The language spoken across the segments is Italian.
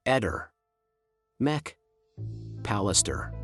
Eder. Mech. Pallister.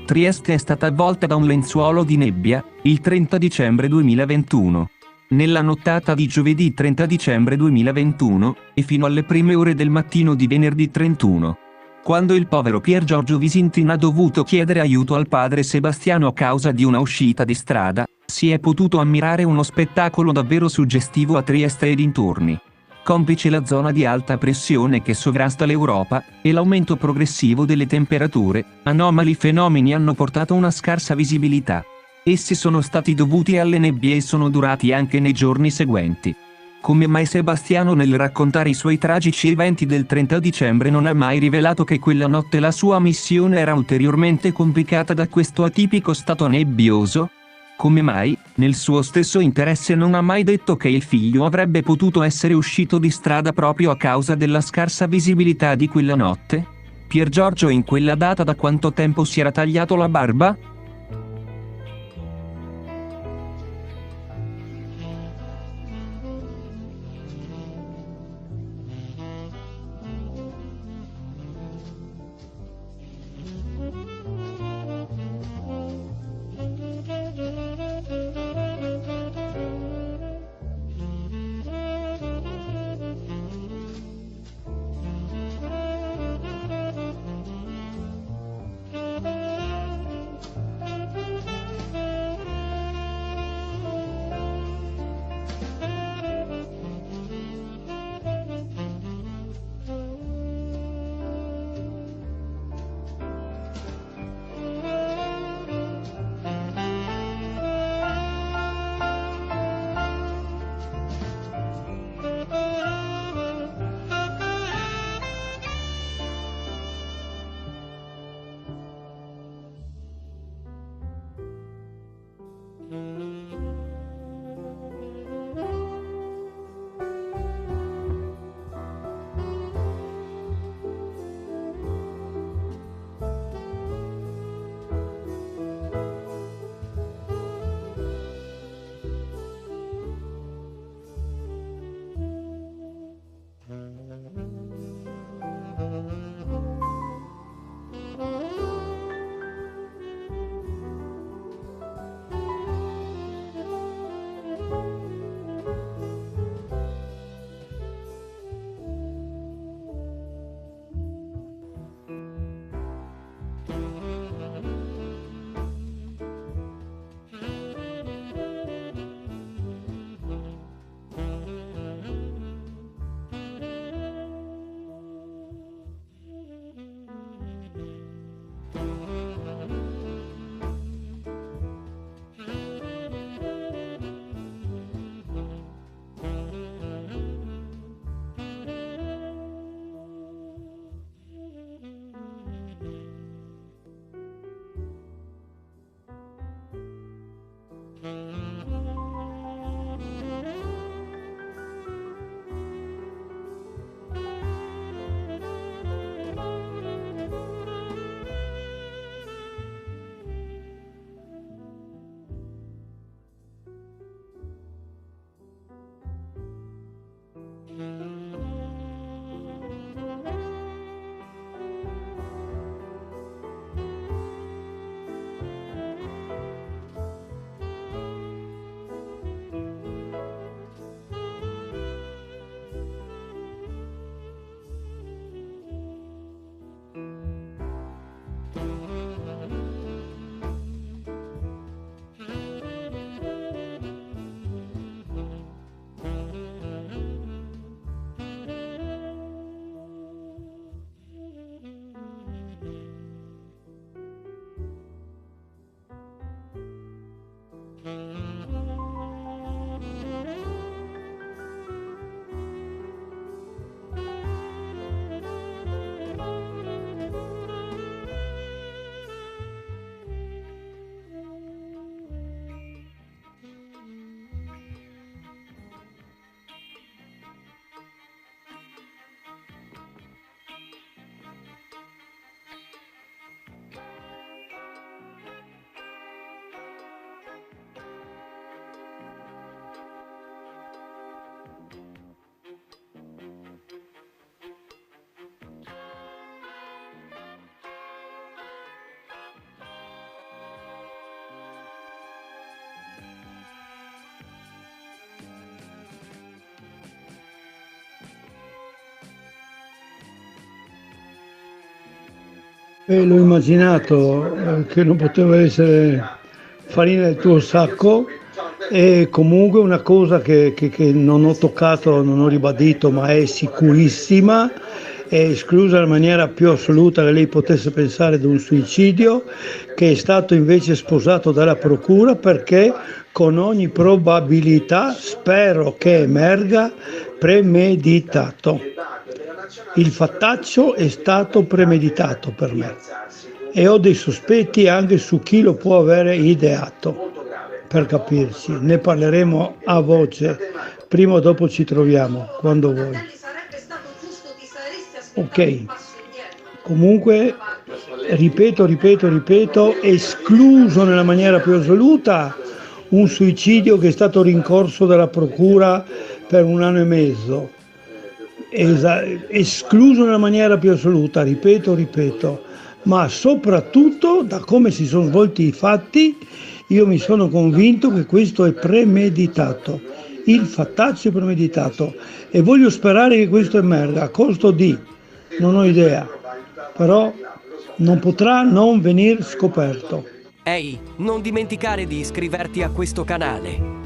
Trieste è stata avvolta da un lenzuolo di nebbia, il 30 dicembre 2021. Nella nottata di giovedì 30 dicembre 2021, e fino alle prime ore del mattino di venerdì 31. Quando il povero Pier Giorgio Visintin ha dovuto chiedere aiuto al padre Sebastiano a causa di una uscita di strada, si è potuto ammirare uno spettacolo davvero suggestivo a Trieste e dintorni. Complice la zona di alta pressione che sovrasta l'Europa, e l'aumento progressivo delle temperature, anomali fenomeni hanno portato una scarsa visibilità. Essi sono stati dovuti alle nebbie e sono durati anche nei giorni seguenti. Come mai Sebastiano nel raccontare i suoi tragici eventi del 30 dicembre non ha mai rivelato che quella notte la sua missione era ulteriormente complicata da questo atipico stato nebbioso? Come mai, nel suo stesso interesse non ha mai detto che il figlio avrebbe potuto essere uscito di strada proprio a causa della scarsa visibilità di quella notte? Pier Giorgio in quella data da quanto tempo si era tagliato la barba? L'ho immaginato che non poteva essere farina del tuo sacco, e comunque una cosa che non ho toccato, non ho ribadito, ma è sicurissima, è esclusa in maniera più assoluta che lei potesse pensare ad un suicidio, che è stato invece sposato dalla procura, perché con ogni probabilità spero che emerga premeditato. Il fattaccio è stato premeditato per me e ho dei sospetti anche su chi lo può avere ideato, per capirci. Ne parleremo a voce, prima o dopo ci troviamo, quando vuoi. Ok, comunque ripeto, escluso nella maniera più assoluta un suicidio che è stato rincorso dalla procura per 1 anno e mezzo. Escluso nella maniera più assoluta, ripeto, ma soprattutto da come si sono svolti i fatti io mi sono convinto che questo è premeditato, il fattaccio è premeditato, e voglio sperare che questo emerga a costo di, non ho idea, però non potrà non venir scoperto. Ehi, non dimenticare di iscriverti a questo canale.